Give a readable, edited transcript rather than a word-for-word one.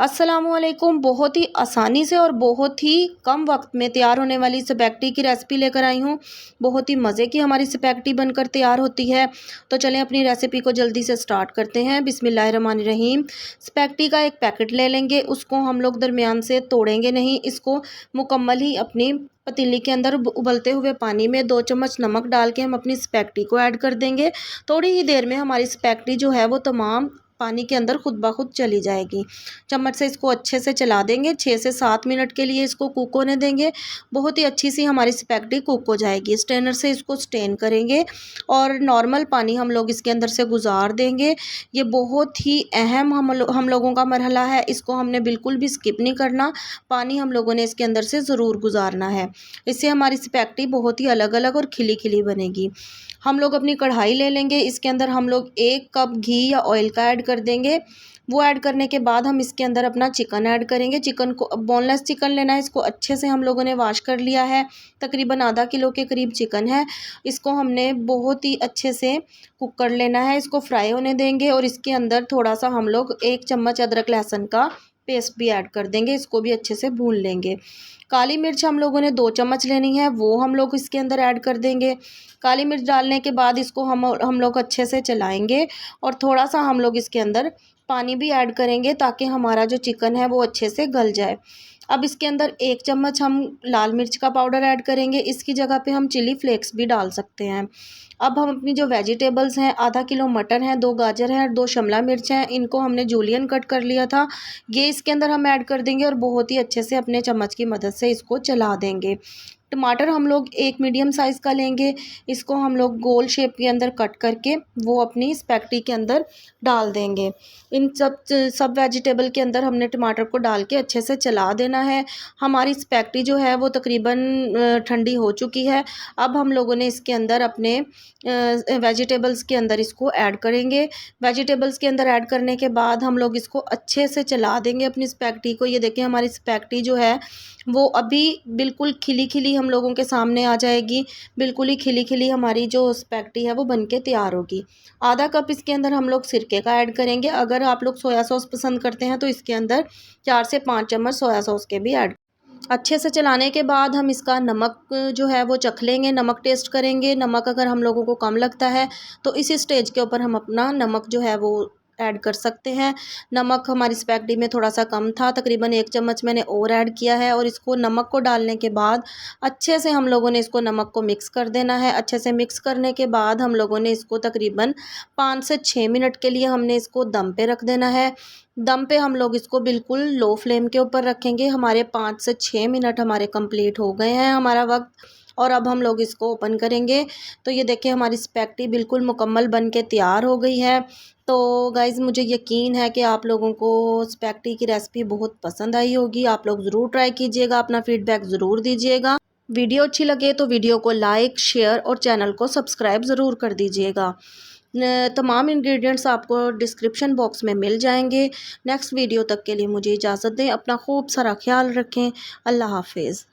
अस्सलामुअलैकुम। बहुत ही आसानी से और बहुत ही कम वक्त में तैयार होने वाली स्पैगेटी की रेसिपी लेकर आई हूँ। बहुत ही मज़े की हमारी स्पैगेटी बनकर तैयार होती है। तो चलें अपनी रेसिपी को जल्दी से स्टार्ट करते हैं। बिस्मिल्लाहिर्रहमानिर्रहीम। स्पैगेटी का एक पैकेट ले लेंगे, उसको हम लोग दरमियान से तोड़ेंगे नहीं, इसको मुकम्मल ही अपनी पतीली के अंदर उबलते हुए पानी में 2 चम्मच नमक डाल के हम अपनी स्पैगेटी को ऐड कर देंगे। थोड़ी ही देर में हमारी स्पैगेटी जो है वो तमाम पानी के अंदर खुद ब खुद चली जाएगी। चम्मच से इसको अच्छे से चला देंगे, 6 से 7 मिनट के लिए इसको कुक होने देंगे। बहुत ही अच्छी सी हमारी स्पैगेटी कुक हो जाएगी। स्ट्रेनर से इसको स्ट्रेन करेंगे और नॉर्मल पानी हम लोग इसके अंदर से गुजार देंगे। ये बहुत ही अहम हम लोगों का मरहला है, इसको हमने बिल्कुल भी स्किप नहीं करना। पानी हम लोगों ने इसके अंदर से ज़रूर गुजारना है। इससे हमारी स्पैगेटी बहुत ही अलग अलग और खिली खिली बनेगी। हम लोग अपनी कढ़ाई ले लेंगे, इसके अंदर हम लोग 1 कप घी या ऑयल का ऐड कर देंगे। वो ऐड करने के बाद हम इसके अंदर अपना चिकन ऐड करेंगे। चिकन को बोनलेस चिकन लेना है, इसको अच्छे से हम लोगों ने वॉश कर लिया है। तकरीबन आधा किलो के करीब चिकन है। इसको हमने बहुत ही अच्छे से कुक कर लेना है, इसको फ्राई होने देंगे और इसके अंदर थोड़ा सा हम लोग 1 चम्मच अदरक लहसुन का पेस्ट भी ऐड कर देंगे, इसको भी अच्छे से भून लेंगे। काली मिर्च हम लोगों ने 2 चम्मच लेनी है, वो हम लोग इसके अंदर ऐड कर देंगे। काली मिर्च डालने के बाद इसको हम लोग अच्छे से चलाएंगे और थोड़ा सा हम लोग इसके अंदर पानी भी ऐड करेंगे ताकि हमारा जो चिकन है वो अच्छे से गल जाए। अब इसके अंदर 1 चम्मच हम लाल मिर्च का पाउडर ऐड करेंगे, इसकी जगह पे हम चिली फ्लेक्स भी डाल सकते हैं। अब हम अपनी जो वेजिटेबल्स हैं, आधा किलो मटर है, 2 गाजर हैं, 2 शिमला मिर्च हैं, इनको हमने जूलियन कट कर लिया था, ये इसके अंदर हम ऐड कर देंगे और बहुत ही अच्छे से अपने चम्मच की मदद से इसको चला देंगे। टमाटर हम लोग 1 मीडियम साइज़ का लेंगे, इसको हम लोग गोल शेप के अंदर कट करके वो अपनी स्पैगेटी के अंदर डाल देंगे। इन सब वेजिटेबल के अंदर हमने टमाटर को डाल के अच्छे से चला देना है। हमारी स्पैगेटी जो है वो तकरीबन ठंडी हो चुकी है। अब हम लोगों ने इसके अंदर अपने वेजिटेबल्स के अंदर इसको ऐड करेंगे। वेजिटेबल्स के अंदर ऐड करने के बाद हम लोग इसको अच्छे से चला देंगे अपनी स्पैगेटी को। ये देखिए हमारी स्पैगेटी जो है वो अभी बिल्कुल खिली खिली हम लोगों के सामने आ जाएगी। बिल्कुल ही खिली खिली हमारी जो स्पैगेटी है वो बनके तैयार होगी। आधा कप इसके अंदर हम लोग सिरके का ऐड करेंगे। अगर आप लोग सोया सॉस पसंद करते हैं तो इसके अंदर 4 से 5 चम्मच सोया सॉस के भी ऐड। अच्छे से चलाने के बाद हम इसका नमक जो है वो चख लेंगे, नमक टेस्ट करेंगे। नमक अगर हम लोगों को कम लगता है तो इसी स्टेज के ऊपर हम अपना नमक जो है वो ऐड कर सकते हैं। नमक हमारी स्पैगेटी में थोड़ा सा कम था, तकरीबन 1 चम्मच मैंने और ऐड किया है और इसको नमक को डालने के बाद अच्छे से हम लोगों ने इसको नमक को मिक्स कर देना है। अच्छे से मिक्स करने के बाद हम लोगों ने इसको तकरीबन 5 से 6 मिनट के लिए हमने इसको दम पे रख देना है। दम पे हम लोग इसको बिल्कुल लो फ्लेम के ऊपर रखेंगे। हमारे 5 से 6 मिनट हमारे कंप्लीट हो गए हैं हमारा वक्त, और अब हम लोग इसको ओपन करेंगे तो ये देखिए हमारी स्पैगेटी बिल्कुल मुकम्मल बन के तैयार हो गई है। तो गाइज़ मुझे यकीन है कि आप लोगों को स्पैगेटी की रेसिपी बहुत पसंद आई होगी। आप लोग ज़रूर ट्राई कीजिएगा, अपना फीडबैक ज़रूर दीजिएगा। वीडियो अच्छी लगे तो वीडियो को लाइक, शेयर और चैनल को सब्सक्राइब ज़रूर कर दीजिएगा। तमाम इंग्रेडिएंट्स आपको डिस्क्रिप्शन बॉक्स में मिल जाएंगे। नेक्स्ट वीडियो तक के लिए मुझे इजाज़त दें। अपना खूब सारा ख्याल रखें। अल्लाह हाफिज़।